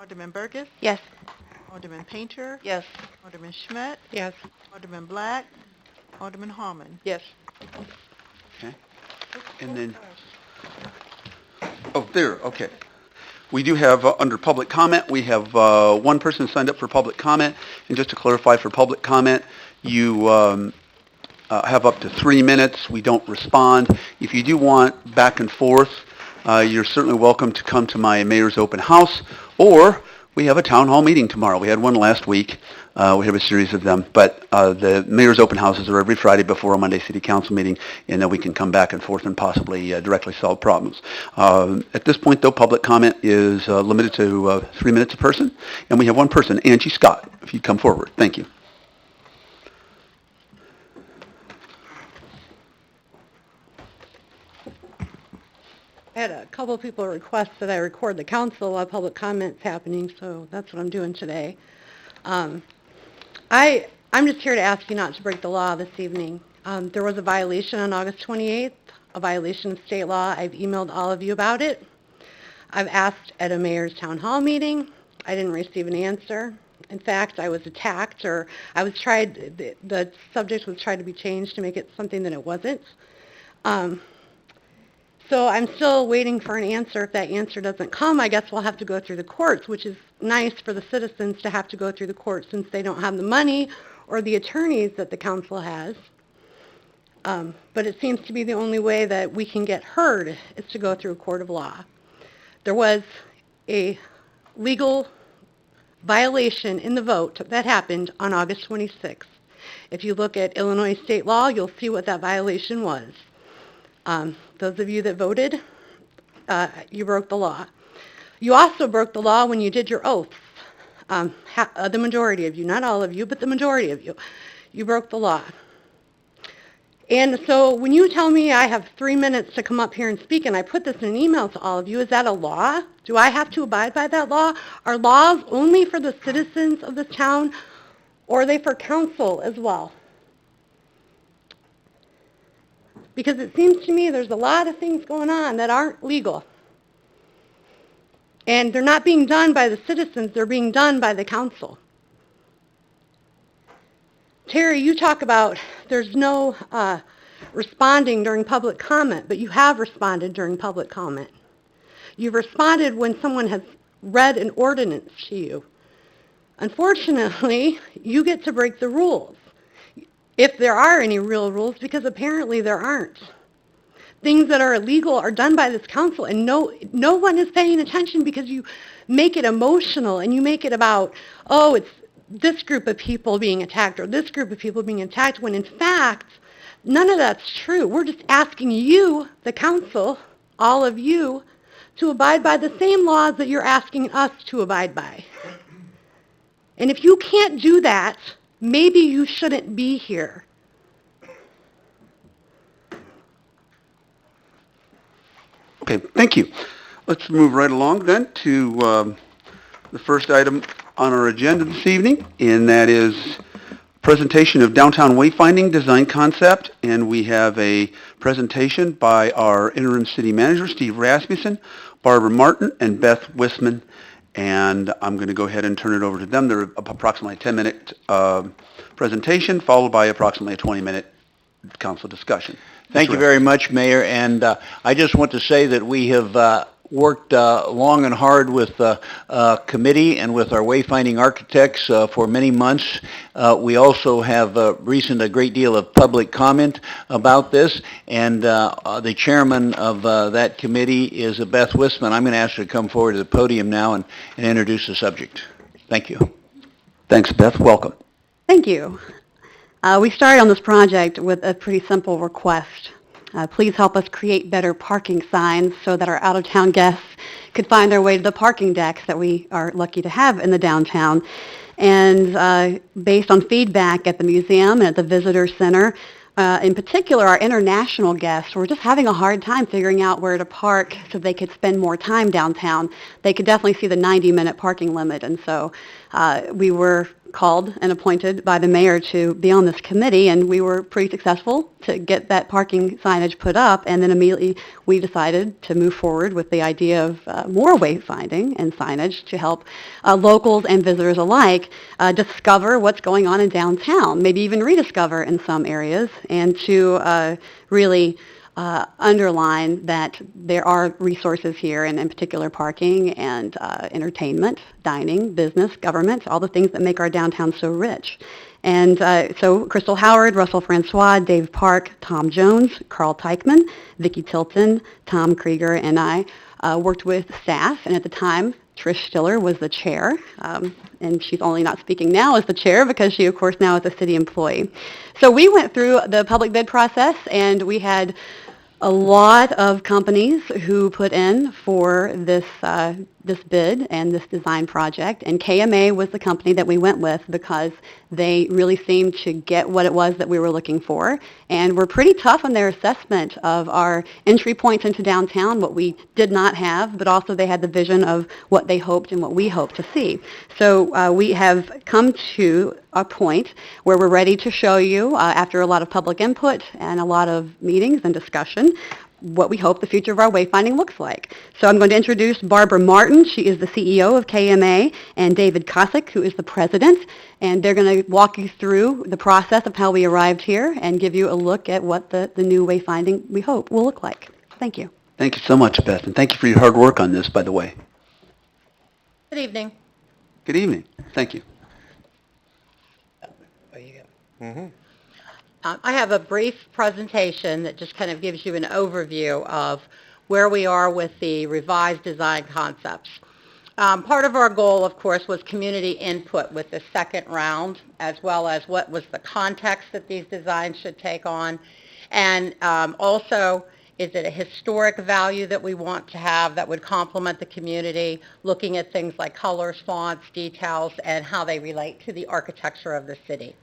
Alderman Burgess, Yes. Alderman Painter, Yes. Alderman Schmidt, Yes. Alderman Black, Alderman Hallman. Yes. Okay. And then, oh, there, okay. We do have, under public comment, we have one person signed up for public comment. And just to clarify, for public comment, you have up to 3 minutes. We don't respond. If you do want back and forth, you're certainly welcome to come to my mayor's open house, or we have a town hall meeting tomorrow. We had one last week. We have a series of them, but the mayor's open houses are every Friday before a Monday city council meeting, and then we can come back and forth and possibly directly solve problems. At this point, though, public comment is limited to 3 minutes a person, and we have one person, Angie Scott, if you'd come forward. Thank you. I had a couple of people request that I record the council while public comment's happening, so that's what I'm doing today. I'm just here to ask you not to break the law this evening. There was a violation on August 28th, a violation of state law. I've emailed all of you about it. I've asked at a mayor's town hall meeting. I didn't receive an answer. In fact, I was attacked, or the subject was tried to be changed to make it something that it wasn't. So I'm still waiting for an answer. If that answer doesn't come, I guess we'll have to go through the courts, which is nice for the citizens to have to go through the courts since they don't have the money or the attorneys that the council has. But it seems to be the only way that we can get heard is to go through a court of law. There was a legal violation in the vote that happened on August 26th. If you look at Illinois state law, you'll see what that violation was. Those of you that voted, you broke the law. You also broke the law when you did your oaths. The majority of you, not all of you, but the majority of you. You broke the law. And so when you tell me I have 3 minutes to come up here and speak, and I put this in an email to all of you, is that a law? Do I have to abide by that law? Are laws only for the citizens of this town, or are they for council as well? Because it seems to me there's a lot of things going on that aren't legal. And they're not being done by the citizens, they're being done by the council. Terry, you talk about there's no responding during public comment, but you have responded during public comment. You've responded when someone has read an ordinance to you. Unfortunately, you get to break the rules. If there are any real rules, because apparently there aren't. Things that are illegal are done by this council, and no one is paying attention because you make it emotional and you make it about, oh, it's this group of people being attacked or this group of people being attacked, when in fact, none of that's true. We're just asking you, the council, all of you, to abide by the same laws that you're asking us to abide by. And if you can't do that, maybe you shouldn't be here. Okay, thank you. Let's move right along then to the first item on our agenda this evening, and that is presentation of downtown wayfinding design concept. And we have a presentation by our interim city manager, Steve Rasmussen, Barbara Martin, and Beth Wisman. And I'm going to go ahead and turn it over to them. They're approximately a 10-minute presentation, followed by approximately a 20-minute council discussion. Thank you very much, Mayor. And I just want to say that we have worked long and hard with the committee and with our wayfinding architects for many months. We also have received a great deal of public comment about this, and the chairman of that committee is Beth Wisman. I'm going to ask her to come forward to the podium now and introduce the subject. Thank you. Thanks, Beth. Welcome. Thank you. We started on this project with a pretty simple request. Please help us create better parking signs so that our out-of-town guests could find their way to the parking decks that we are lucky to have in the downtown. And based on feedback at the museum and at the visitor center, in particular our international guests were just having a hard time figuring out where to park so they could spend more time downtown. They could definitely see the 90-minute parking limit, and so we were called and appointed by the mayor to be on this committee, and we were pretty successful to get that parking signage put up, and then immediately we decided to move forward with the idea of more wayfinding and signage to help locals and visitors alike discover what's going on in downtown, maybe even rediscover in some areas, and to really underline that there are resources here, and in particular parking and entertainment, dining, business, government, all the things that make our downtown so rich. And so Crystal Howard, Russell Francois, Dave Park, Tom Jones, Carl Teichman, Vicki Tilton, Tom Krieger, and I worked with staff, and at the time, Trish Stiller was the chair, and she's only not speaking now as the chair because she, of course, now is a city employee. So we went through the public bid process, and we had a lot of companies who put in for this bid and this design project, and KMA was the company that we went with because they really seemed to get what it was that we were looking for, and were pretty tough on their assessment of our entry points into downtown, what we did not have, but also they had the vision of what they hoped and what we hoped to see. So we have come to a point where we're ready to show you, after a lot of public input and a lot of meetings and discussion, what we hope the future of our wayfinding looks like. So I'm going to introduce Barbara Martin. She is the CEO of KMA, and David Kosick, who is the president, and they're going to walk you through the process of how we arrived here and give you a look at what the new wayfinding, we hope, will look like. Thank you. Thank you so much, Beth, and thank you for your hard work on this, by the way. Good evening. Good evening. Thank you. I have a brief presentation that just kind of gives you an overview of where we are with the revised design concepts. Part of our goal, of course, was community input with the second round, as well as what was the context that these designs should take on, and also, is it a historic value that we want to have that would complement the community, looking at things like colors, fonts, details, and how they relate to the architecture of the city.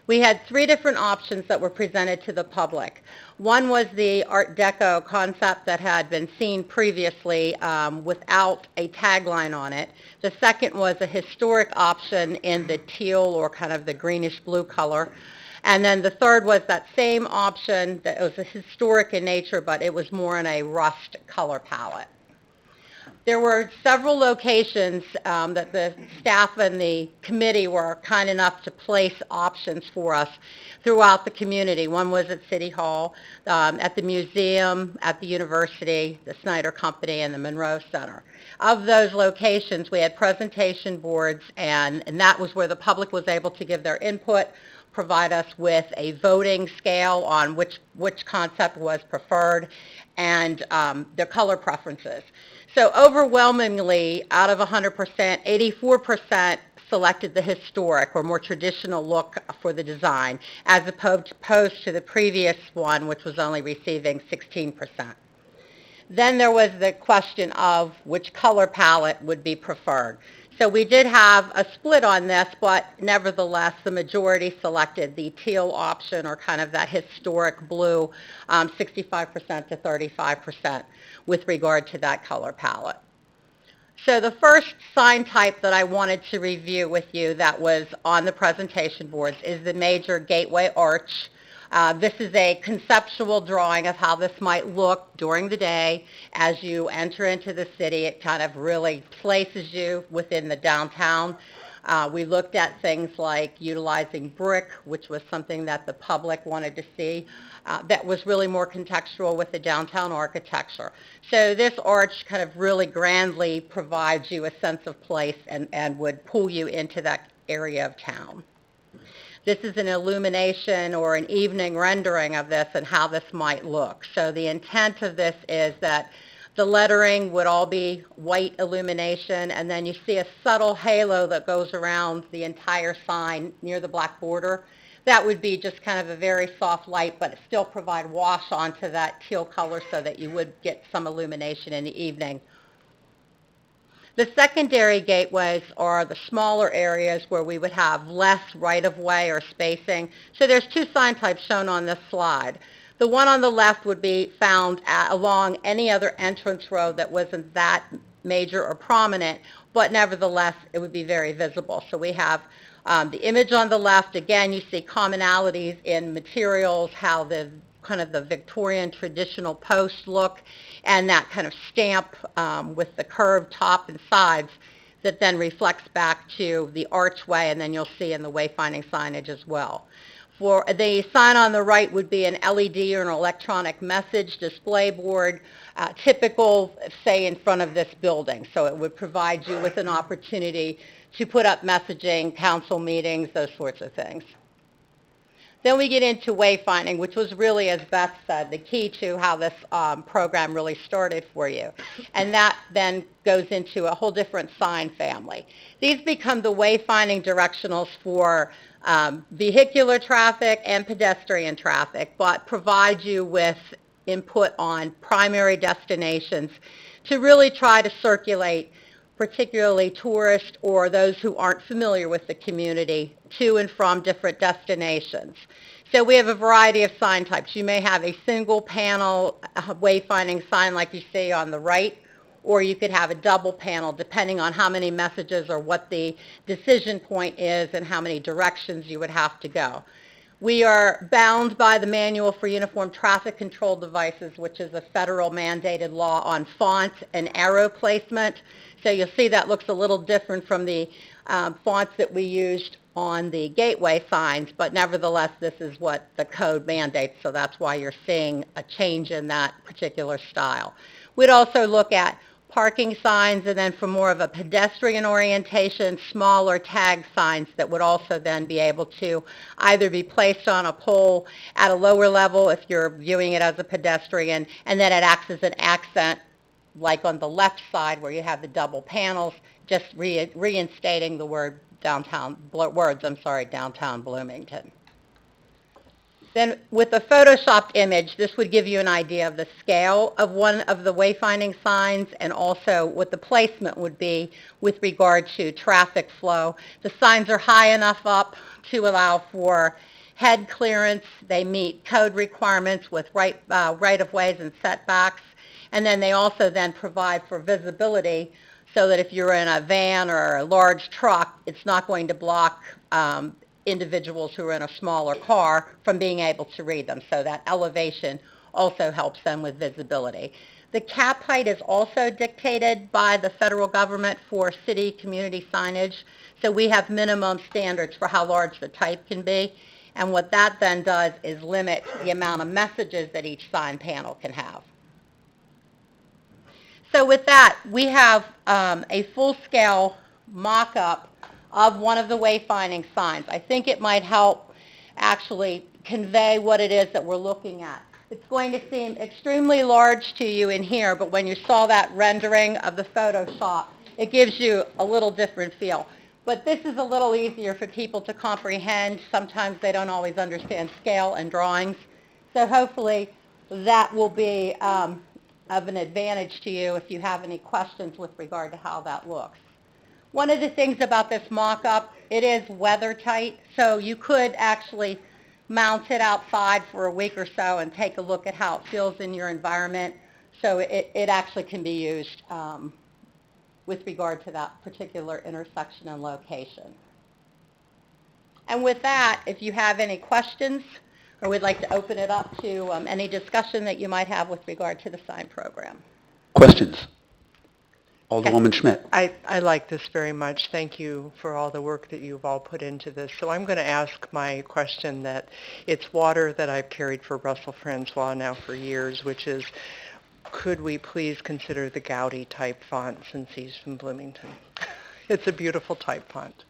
We had three different options that were presented to the public. One was the Art Deco concept that had been seen previously without a tagline on it. The second was a historic option in the teal or kind of the greenish blue color. And then the third was that same option that was historic in nature, but it was more in a rust color palette. There were several locations that the staff and the committee were kind enough to place options for us throughout the community. One was at City Hall, at the museum, at the university, the Snyder Company, and the Monroe Center. Of those locations, we had presentation boards, and that was where the public was able to give their input, provide us with a voting scale on which concept was preferred, and their color preferences. So overwhelmingly, out of 100%, 84% selected the historic or more traditional look for the design, as opposed to the previous one, which was only receiving 16%. Then there was the question of which color palette would be preferred. So we did have a split on this, but nevertheless, the majority selected the teal option, or kind of that historic blue, 65% to 35% with regard to that color palette. So the first sign type that I wanted to review with you that was on the presentation boards is the major gateway arch. This is a conceptual drawing of how this might look during the day as you enter into the city. It kind of really places you within the downtown. We looked at things like utilizing brick, which was something that the public wanted to see, that was really more contextual with the downtown architecture. So this arch kind of really grandly provides you a sense of place and would pull you into that area of town. This is an illumination or an evening rendering of this and how this might look. So the intent of this is that the lettering would all be white illumination, and then you see a subtle halo that goes around the entire sign near the black border. That would be just kind of a very soft light, but still provide wash onto that teal color so that you would get some illumination in the evening. The secondary gateways are the smaller areas where we would have less right-of-way or spacing. So there's two sign types shown on this slide. The one on the left would be found along any other entrance road that wasn't that major or prominent, but nevertheless, it would be very visible. So we have the image on the left. Again, you see commonalities in materials, how the kind of the Victorian traditional posts look, and that kind of stamp with the curved top and sides that then reflects back to the archway, and then you'll see in the wayfinding signage as well. For the sign on the right would be an LED or an electronic message display board, typical, say, in front of this building. So it would provide you with an opportunity to put up messaging, council meetings, those sorts of things. Then we get into wayfinding, which was really, as Beth said, the key to how this program really started for you. And that then goes into a whole different sign family. These become the wayfinding directionals for vehicular traffic and pedestrian traffic, but provide you with input on primary destinations to really try to circulate particularly tourists or those who aren't familiar with the community to and from different destinations. So we have a variety of sign types. You may have a single panel wayfinding sign like you see on the right, or you could have a double panel depending on how many messages or what the decision point is and how many directions you would have to go. We are bound by the Manual for Uniform Traffic Control Devices, which is a federal mandated law on font and arrow placement. So you'll see that looks a little different from the fonts that we used on the gateway signs, but nevertheless, this is what the code mandates, so that's why you're seeing a change in that particular style. We'd also look at parking signs, and then for more of a pedestrian orientation, smaller tag signs that would also then be able to either be placed on a pole at a lower level if you're viewing it as a pedestrian, and then it acts as an accent like on the left side where you have the double panels, just reinstating the downtown Bloomington. Then with a photoshopped image, this would give you an idea of the scale of one of the wayfinding signs and also what the placement would be with regard to traffic flow. The signs are high enough up to allow for head clearance. They meet code requirements with right-of-ways and setbacks. And then they also then provide for visibility so that if you're in a van or a large truck, it's not going to block individuals who are in a smaller car from being able to read them. So that elevation also helps them with visibility. The cap height is also dictated by the federal government for city community signage. So we have minimum standards for how large the type can be. And what that then does is limit the amount of messages that each sign panel can have. So with that, we have a full-scale mock-up of one of the wayfinding signs. I think it might help actually convey what it is that we're looking at. It's going to seem extremely large to you in here, but when you saw that rendering of the Photoshop, it gives you a little different feel. But this is a little easier for people to comprehend. Sometimes they don't always understand scale and drawings. So hopefully that will be of an advantage to you if you have any questions with regard to how that looks. One of the things about this mock-up, it is weather tight, so you could actually mount it outside for a week or so and take a look at how it feels in your environment. So it actually can be used with regard to that particular intersection and location. And with that, if you have any questions, or would like to open it up to any discussion that you might have with regard to the sign program. Questions? Alderwoman Schmidt. I like this very much. Thank you for all the work that you've all put into this. So I'm going to ask my question that it's water that I've carried for Russell Francois now for years, which is, could we please consider the Gaudy type font since he's from Bloomington? It's a beautiful type font.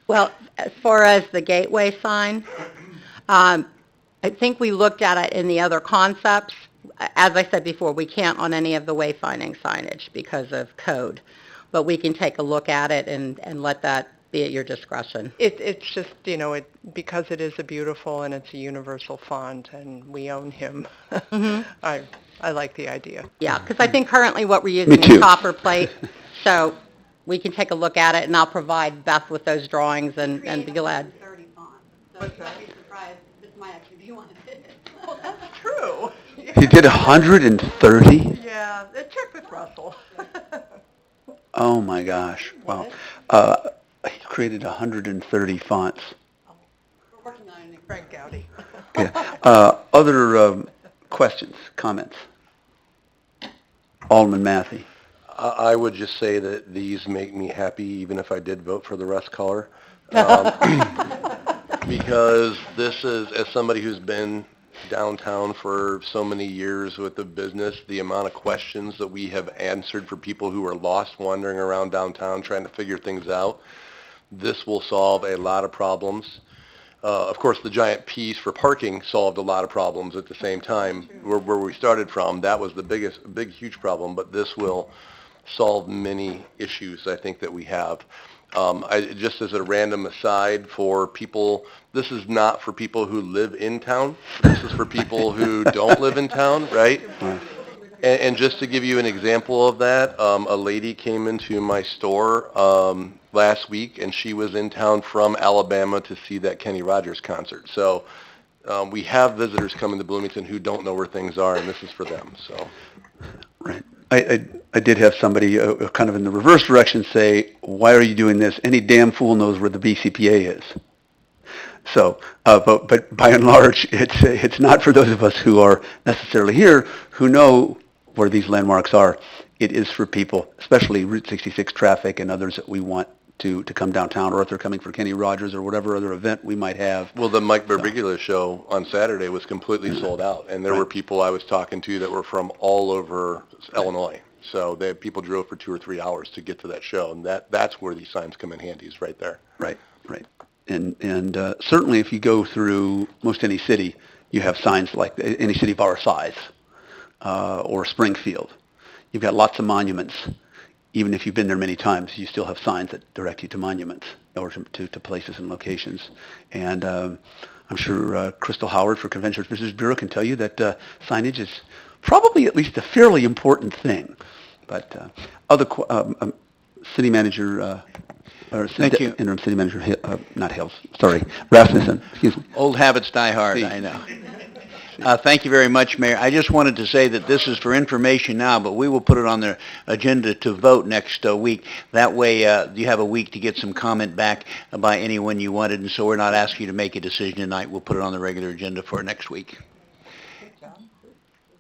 Well, as far as the gateway sign, I think we looked at it in the other concepts. As I said before, we can't on any of the wayfinding signage because of code, but we can take a look at it and let that be at your discretion. It's just, because it is a beautiful and it's a universal font and we own him, Mm-hmm. I like the idea. Yeah, because I think currently what we're using is copper plate, so we can take a look at it and I'll provide Beth with those drawings and be glad. 30 fonts, so you might be surprised, this might actually be one of it. Well, that's true. You did 130? Yeah, check with Russell. Oh my gosh, wow. He created 130 fonts. We're working on it. Frank Gowdy. Okay. Other questions, comments? Alderman Mathey. I would just say that these make me happy even if I did vote for the rust color. Because this is, as somebody who's been downtown for so many years with the business, the amount of questions that we have answered for people who are lost wandering around downtown trying to figure things out, this will solve a lot of problems. Of course, the giant piece for parking solved a lot of problems at the same time. Where we started from, that was the huge problem, but this will solve many issues I think that we have. Just as a random aside for people, this is not for people who live in town. This is for people who don't live in town, right? And just to give you an example of that, a lady came into my store last week, and she was in town from Alabama to see that Kenny Rogers concert. So we have visitors coming to Bloomington who don't know where things are, and this is for them. So. Right. I did have somebody kind of in the reverse direction say, why are you doing this? Any damn fool knows where the BCPA is. So, but by and large, it's not for those of us who are necessarily here who know where these landmarks are. It is for people, especially Route 66 traffic and others that we want to come downtown, or if they're coming for Kenny Rogers or whatever other event we might have. Well, the Mike Birbiglia show on Saturday was completely sold out, and there were people I was talking to that were from all over Illinois. So people drove for 2 or 3 hours to get to that show, and that's where these signs come in handy, is right there. Right. And certainly if you go through most any city, you have signs like any city of our size, or Springfield. You've got lots of monuments. Even if you've been there many times, you still have signs that direct you to monuments or to places and locations. And I'm sure Crystal Howard for Convention Visitors Bureau can tell you that signage is probably at least a fairly important thing. But City Manager, Thank you. Interim City Manager, not Hills, sorry, Rasmussen, excuse me. Old habits die hard, I know. Thank you very much, Mayor. I just wanted to say that this is for information now, but we will put it on the agenda to vote next week. That way, you have a week to get some comment back by anyone you wanted, and so we're not asking you to make a decision tonight. We'll put it on the regular agenda for next week.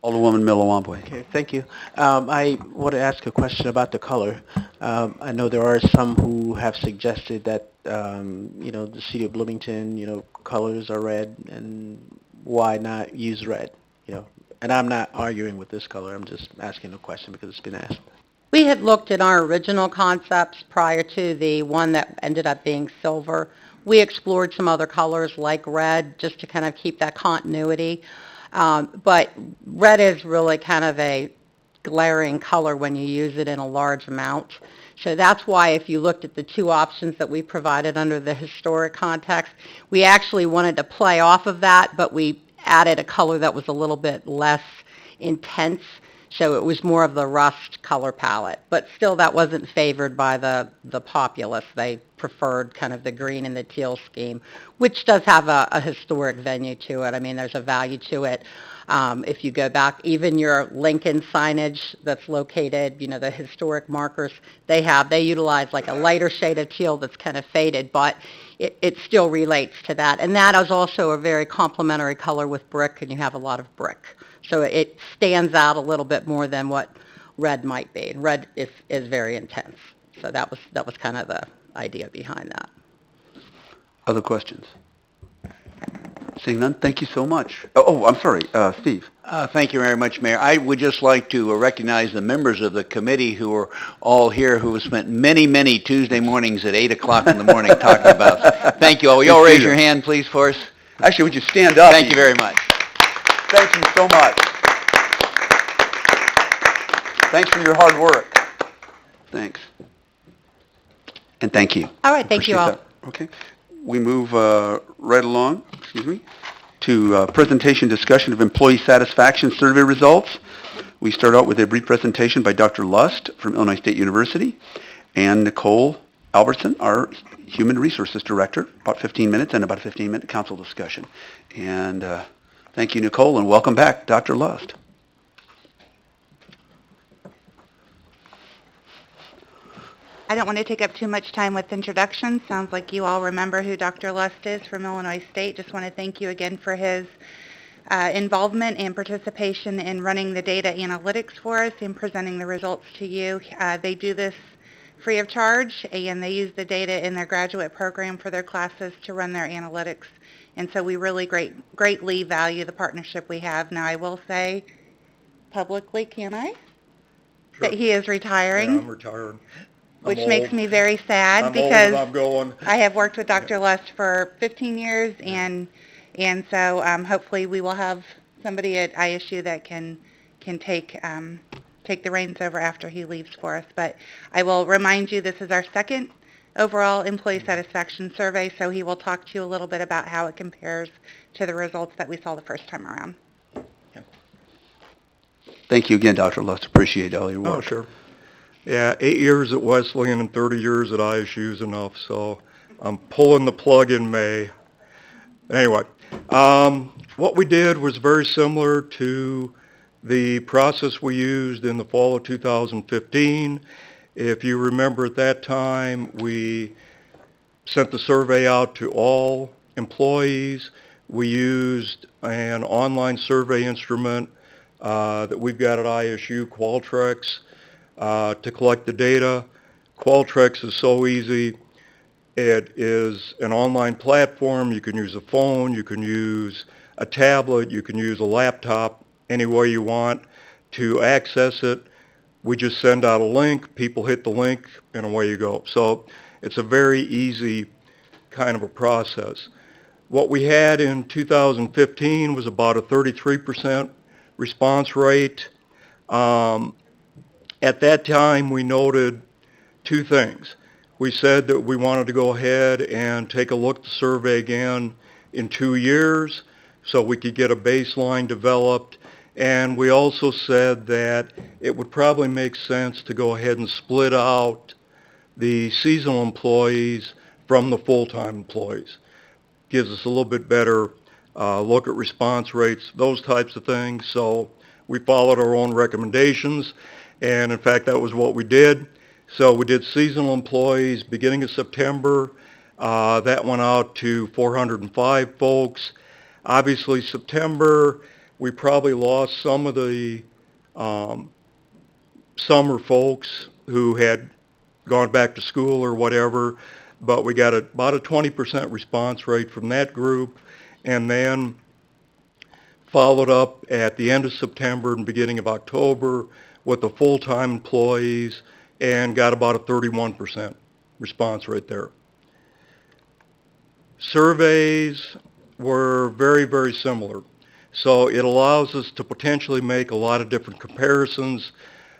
Alderwoman Miller-Wambwe. Okay, thank you. I want to ask a question about the color. I know there are some who have suggested that, the city of Bloomington, colors are red, and why not use red? And I'm not arguing with this color. I'm just asking a question because it's been asked. We had looked at our original concepts prior to the one that ended up being silver. We explored some other colors like red just to kind of keep that continuity. But red is really kind of a glaring color when you use it in a large amount. So that's why if you looked at the two options that we provided under the historic context, we actually wanted to play off of that, but we added a color that was a little bit less intense. So it was more of the rust color palette. But still, that wasn't favored by the populace. They preferred kind of the green and the teal scheme, which does have a historic venue to it. I mean, there's a value to it. If you go back, even your Lincoln signage that's located, the historic markers, they utilize like a lighter shade of teal that's kind of faded, but it still relates to that. And that is also a very complementary color with brick, and you have a lot of brick. So it stands out a little bit more than what red might be. Red is very intense. So that was kind of the idea behind that. Other questions? Seeing none, thank you so much. Oh, I'm sorry, Steve. Thank you very much, Mayor. I would just like to recognize the members of the committee who are all here, who have spent many, many Tuesday mornings at 8 o'clock in the morning talking about it. Thank you all. Will you all raise your hand, please, for us? Actually, would you stand up? Thank you very much. Thank you so much. Thanks for your hard work. Thanks. And thank you. All right, thank you all. Appreciate that. Okay. We move right along, to presentation discussion of employee satisfaction survey results. We start out with a brief presentation by Dr. Lust from Illinois State University and Nicole Albertson, our Human Resources Director, about 15 minutes and about a 15-minute council discussion. And thank you, Nicole, and welcome back, Dr. Lust. I don't want to take up too much time with introductions. Sounds like you all remember who Dr. Lust is from Illinois State. Just want to thank you again for his involvement and participation in running the data analytics for us and presenting the results to you. They do this free of charge, and they use the data in their graduate program for their classes to run their analytics. And so we really greatly value the partnership we have. Now, I will say publicly, can I? Sure. That he is retiring. Yeah, I'm retired. Which I'm makes old. me very sad I'm because old and I'm going. I have worked with Dr. Lust for 15 years, and so hopefully we will have somebody at ISU that can take the reins over after he leaves for us. But I will remind you, this is our second overall employee satisfaction survey, so he will talk to you a little bit about how it compares to the results that we saw the first time around. Thank you again, Dr. Lust. Appreciate all your work. Oh, sure. Yeah, 8 years at Wesleyan and 30 years at ISU is enough, so I'm pulling the plug in May. Anyway, what we did was very similar to the process we used in the fall of 2015. If you remember at that time, we sent the survey out to all employees. We used an online survey instrument that we've got at ISU, Qualtrics, to collect the data. Qualtrics is so easy. It is an online platform. You can use a phone, you can use a tablet, you can use a laptop, any way you want to access it. We just send out a link, people hit the link, and away you go. So it's a very easy kind of a process. What we had in 2015 was about a 33% response rate. At that time, we noted two things. We said that we wanted to go ahead and take a look at the survey again in 2 years so we could get a baseline developed. And we also said that it would probably make sense to go ahead and split out the seasonal employees from the full-time employees. Gives us a little bit better look at response rates, those types of things. So we followed our own recommendations, and in fact, that was what we did. So we did seasonal employees beginning of September. That went out to 405 folks. Obviously, September, we probably lost some of the summer folks who had gone back to school or whatever, but we got about a 20% response rate from that group, and then followed up at the end of September and beginning of October with the full-time employees and got about a 31% response rate there. Surveys were very, very similar. So it allows us to potentially make a lot of different comparisons.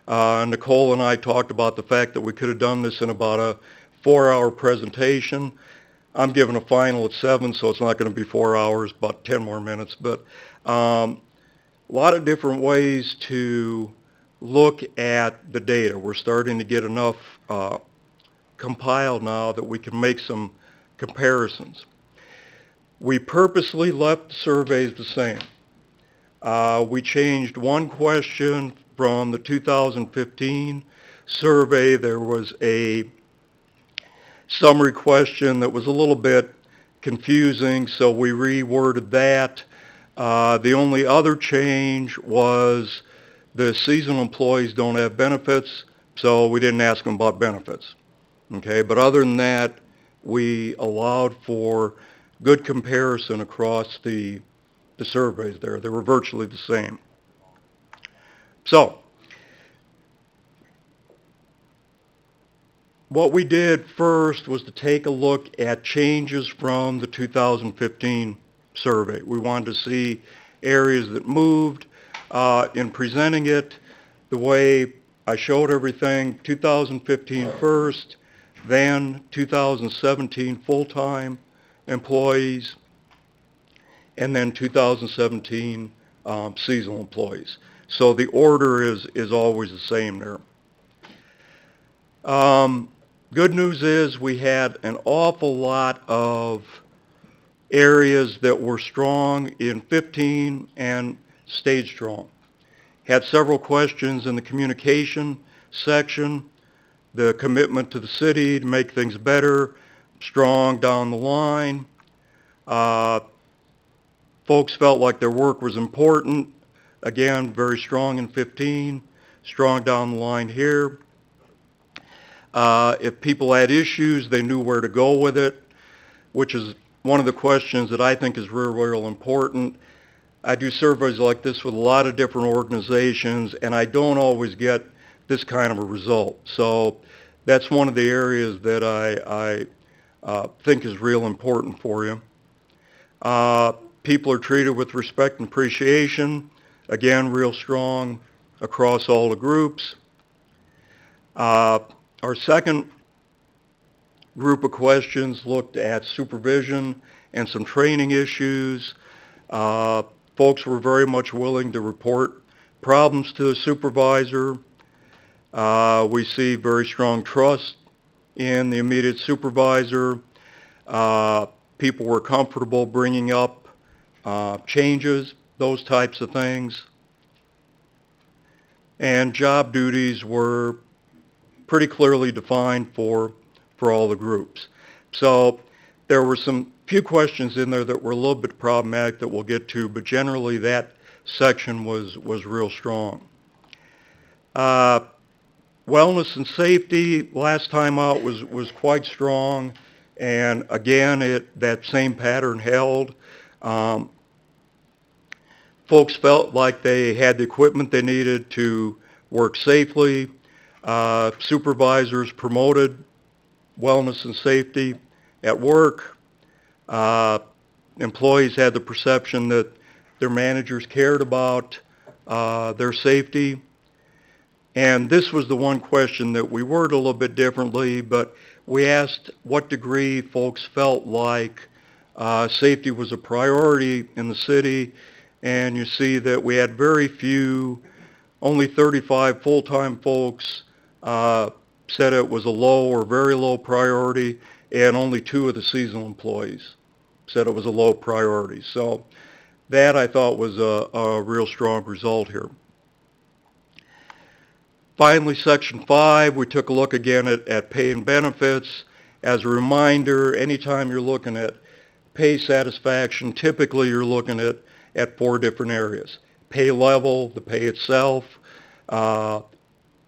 Nicole and I talked about the fact that we could have done this in about a 4-hour presentation. I'm giving a final at 7, so it's not going to be 4 hours, about 10 more minutes. But a lot of different ways to look at the data. We're starting to get enough compiled now that we can make some comparisons. We purposely left the surveys the same. We changed one question from the 2015 survey. There was a summary question that was a little bit confusing, so we reworded that. The only other change was the seasonal employees don't have benefits, so we didn't ask them about benefits. Okay, but other than that, we allowed for good comparison across the surveys there. They were virtually the same. So, what we did first was to take a look at changes from the 2015 survey. We wanted to see areas that moved. In presenting it, the way I showed everything, 2015 first, then 2017 full-time employees, and then 2017 seasonal employees. So the order is always the same there. Good news is we had an awful lot of areas that were strong in 15 and stayed strong. Had several questions in the communication section. the commitment to the city to make things better, strong down the line. Folks felt like their work was important. Again, very strong in 15, strong down the line here. If people had issues, they knew where to go with it, which is one of the questions that I think is real important. I do surveys like this with a lot of different organizations, and I don't always get this kind of a result. So that's one of the areas that I think is real important for you. People are treated with respect and appreciation. Again, real strong across all the groups. Our second group of questions looked at supervision and some training issues. Folks were very much willing to report problems to the supervisor. We see very strong trust in the immediate supervisor. People were comfortable bringing up changes, those types of things. And job duties were pretty clearly defined for all the groups. So there were some few questions in there that were a little bit problematic that we'll get to, but generally that section was real strong. Wellness and safety last time out was quite strong, and again that same pattern held. Folks felt like they had the equipment they needed to work safely. Supervisors promoted wellness and safety at work. Employees had the perception that their managers cared about their safety. And this was the one question that we worded a little bit differently, but we asked what degree folks felt like safety was a priority in the city. And you see that we had very few, only 35 full-time folks said it was a low or very low priority, and only 2 of the seasonal employees said it was a low priority. So that I thought was a real strong result here. Finally, Section 5, we took a look again at pay and benefits. As a reminder, anytime you're looking at pay satisfaction, typically you're looking at 4 different areas. Pay level, the pay itself,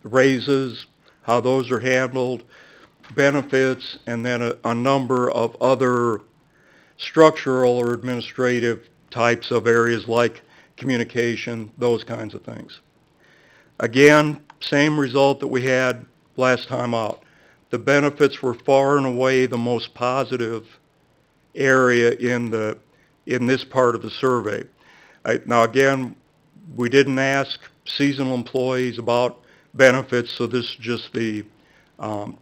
raises, how those are handled, benefits, and then a number of other structural or administrative types of areas like communication, those kinds of things. Again, same result that we had last time out. The benefits were far and away the most positive area in this part of the survey. Now again, we didn't ask seasonal employees about benefits, so this is just the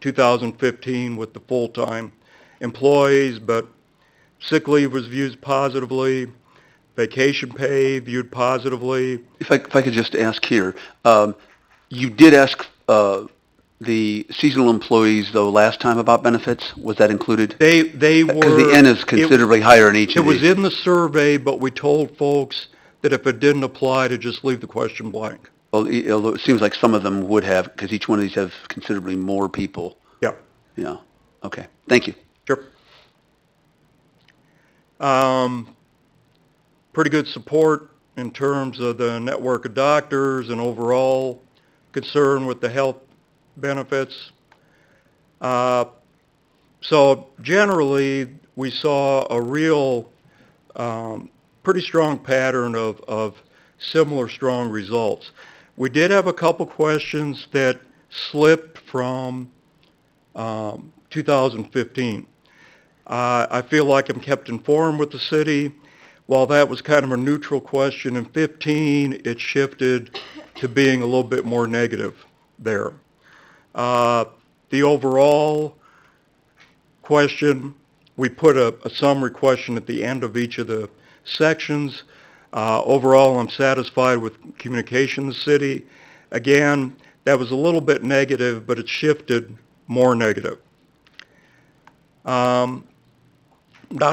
2015 with the full-time employees, but sick leave was viewed positively, vacation pay viewed positively. If I could just ask here, you did ask the seasonal employees, though, last time about benefits. Was that included? They were... Because the N is considerably higher in each of these. It was in the survey, but we told folks that if it didn't apply, to just leave the question blank. Well, although it seems like some of them would have, because each one of these have considerably more people. Yeah. Yeah. Okay. Thank you. Sure. Pretty good support in terms of the network of doctors and overall concern with the health benefits. So generally, we saw a real pretty strong pattern of similar strong results. We did have a couple questions that slipped from 2015. I feel like I'm kept informed with the city. While that was kind of a neutral question in 15, it shifted to being a little bit more negative there. The overall question, we put a summary question at the end of each of the sections. Overall, I'm satisfied with communication in the city. Again, that was a little bit negative, but it shifted more negative. Not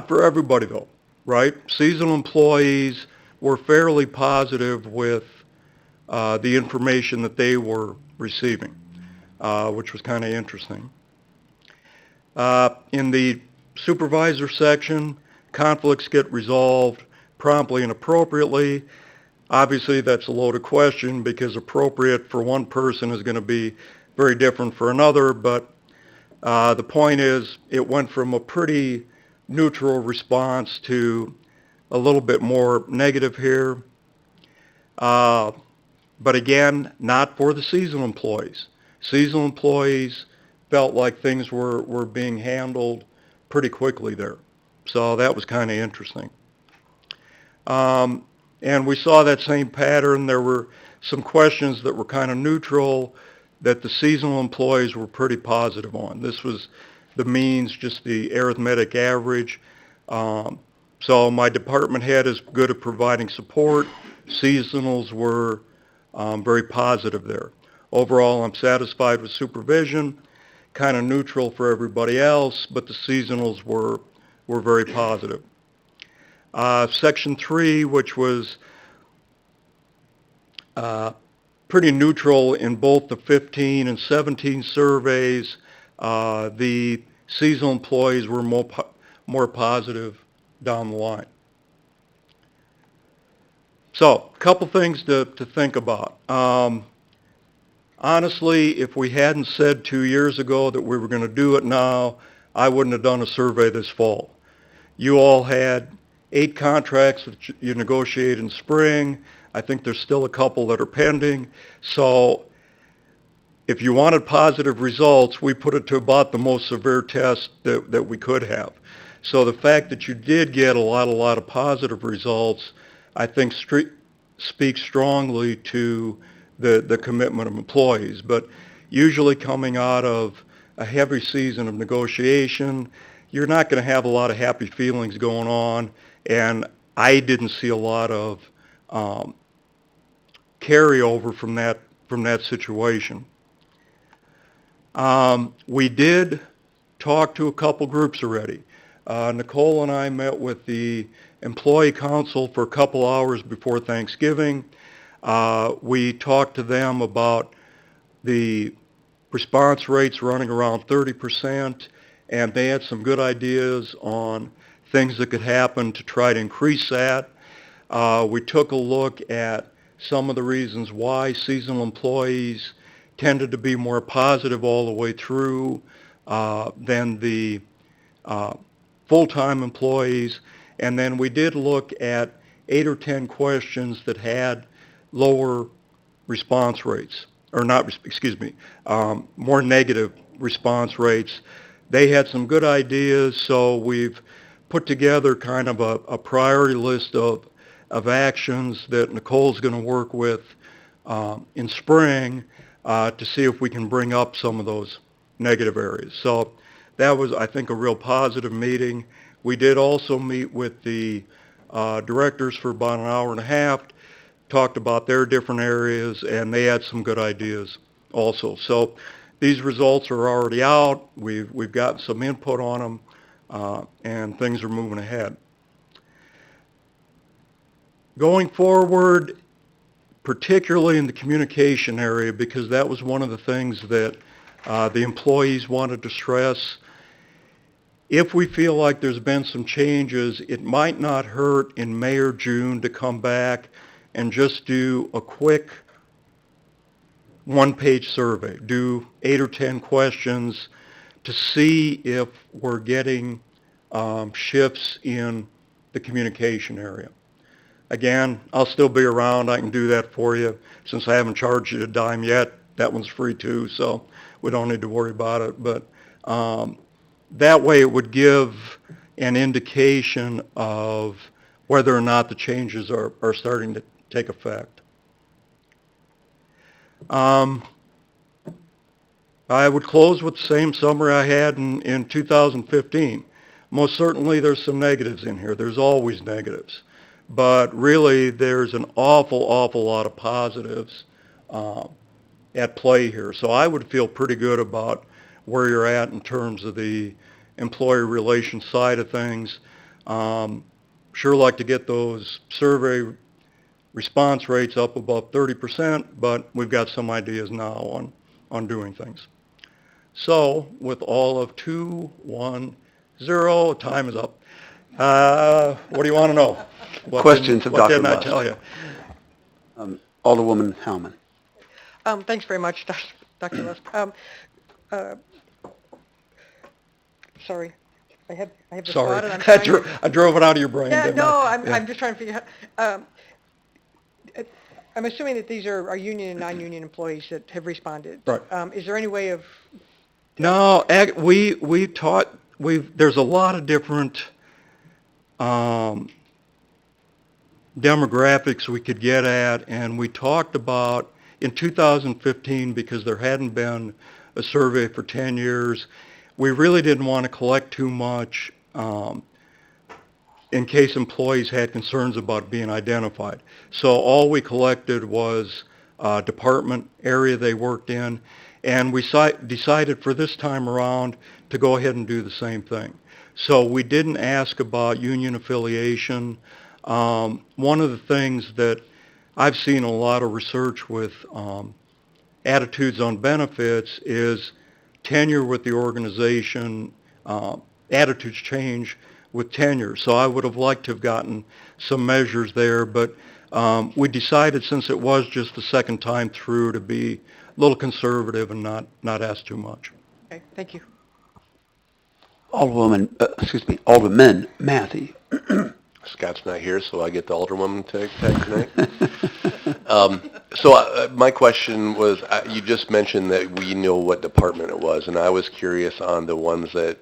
for everybody, though, right? Seasonal employees were fairly positive with the information that they were receiving. which was kind of interesting. In the supervisor section, conflicts get resolved promptly and appropriately. Obviously, that's a loaded question because appropriate for one person is going to be very different for another, but the point is it went from a pretty neutral response to a little bit more negative here. But again, not for the seasonal employees. Seasonal employees felt like things were being handled pretty quickly there. So that was kind of interesting. And we saw that same pattern. There were some questions that were kind of neutral that the seasonal employees were pretty positive on. This was the means, just the arithmetic average. So my department head is good at providing support. Seasonals were very positive there. Overall, I'm satisfied with supervision, kind of neutral for everybody else, but the seasonals were very positive. Section 3, which was pretty neutral in both the 15 and 17 surveys, the seasonal employees were more positive down the line. So, a couple things to think about. Honestly, if we hadn't said 2 years ago that we were going to do it now, I wouldn't have done a survey this fall. You all had 8 contracts that you negotiated in spring. I think there's still a couple that are pending. So if you wanted positive results, we put it to about the most severe test that we could have. So the fact that you did get a lot of positive results, I think speaks strongly to the commitment of employees. But usually coming out of a heavy season of negotiation, you're not going to have a lot of happy feelings going on, and I didn't see a lot of carryover from that situation. We did talk to a couple groups already. Nicole and I met with the employee council for a couple hours before Thanksgiving. We talked to them about the response rates running around 30%, and they had some good ideas on things that could happen to try to increase that. We took a look at some of the reasons why seasonal employees tended to be more positive all the way through than the full-time employees. And then we did look at 8 or 10 questions that had lower response rates, or not, excuse me, more negative response rates. They had some good ideas, so we've put together kind of a priority list of actions that Nicole's going to work with in spring to see if we can bring up some of those negative areas. So that was, I think, a real positive meeting. We did also meet with the directors for about an hour and a half, talked about their different areas, and they had some good ideas also. So these results are already out. We've gotten some input on them, and things are moving ahead. Going forward, particularly in the communication area, because that was one of the things that the employees wanted to stress, if we feel like there's been some changes, it might not hurt in May or June to come back and just do a quick one-page survey. Do 8 or 10 questions to see if we're getting shifts in the communication area. Again, I'll still be around. I can do that for you. Since I haven't charged you a dime yet, that one's free too, so we don't need to worry about it. But that way it would give an indication of whether or not the changes are starting to take effect. I would close with the same summary I had in 2015. Most certainly there's some negatives in here. There's always negatives. But really there's an awful lot of positives at play here. So I would feel pretty good about where you're at in terms of the employee relations side of things. Sure like to get those survey response rates up above 30%, but we've got some ideas now on on doing things. So with all of 2, 1, 0, time is up. What do you want to know? Questions of Dr. What didn't I Lust? tell you? Alderwoman Howman. Thanks very much, Dr. Lust. Sorry, I have this Sorry, thought and I'm trying to... I drove it out of your brain, Yeah, didn't no, I? I'm just trying to figure out, I'm assuming that these are union and non-union employees that have responded. Right. Is there any way of... No, there's a lot of different demographics we could get at, and we talked about in 2015, because there hadn't been a survey for 10 years, we really didn't want to collect too much in case employees had concerns about being identified. So all we collected was department area they worked in, and we decided for this time around to go ahead and do the same thing. So we didn't ask about union affiliation. One of the things that I've seen a lot of research with attitudes on benefits is tenure with the organization, attitudes change with tenure. So I would have liked to have gotten some measures there, but we decided, since it was just the second time through, to be a little conservative and not ask too much. Okay, thank you. Alderman Matthey. Scott's not here, so I get the Alderwoman tag tonight. My question was, you just mentioned that we know what department it was, and I was curious on the ones that,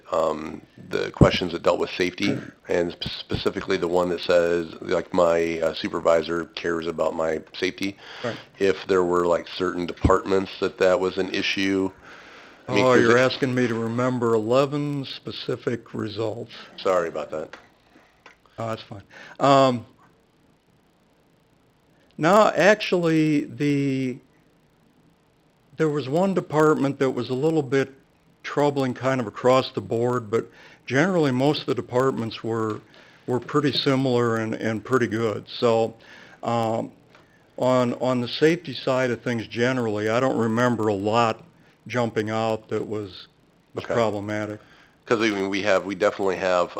the questions that dealt with safety, and specifically the one that says, like, my supervisor cares about my safety. Right. If there were, like, certain departments that was an issue. I mean, Oh, you're asking me to remember 11 specific results. Sorry about that. Oh, that's fine. No, actually, there was one department that was a little bit troubling kind of across the board, but generally most of the departments were pretty similar and pretty good. So on the safety side of things generally, I don't remember a lot jumping out that was Okay. problematic. Because we definitely have,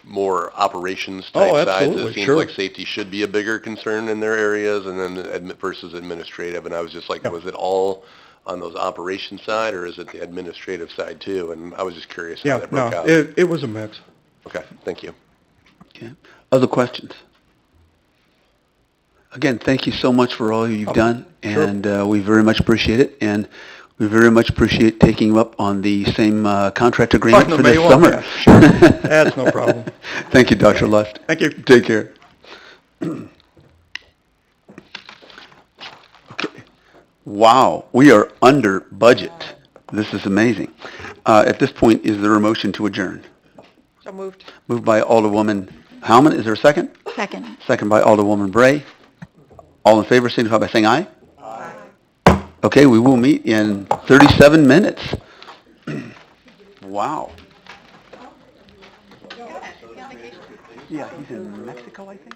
more operations type sides. absolutely, It seems sure. like safety should be a bigger concern in their areas, and then versus administrative. And I was just like, Yeah. was it all on those operations side, or is it the administrative side too? And I was just curious how Yeah, that broke no, out. it was a mix. Okay, thank you. Okay. Other questions? Again, thank you so much for all you've done, sure. and we very much appreciate it, and we very much appreciate taking you up on the same contract agreement On the for this May one, summer. yeah, sure. That's no problem. Thank you, Dr. Lust. Thank you. Take care. Okay. Wow, we are under budget. This is amazing. At this point, is there a motion to adjourn? So moved. Moved by Alderwoman Howman. Is there a second? Second. Second by Alderwoman Bray. All in favor, signify by saying aye. Aye. Okay, we will meet in 37 minutes. Wow. Yeah, he's in Mexico, I think.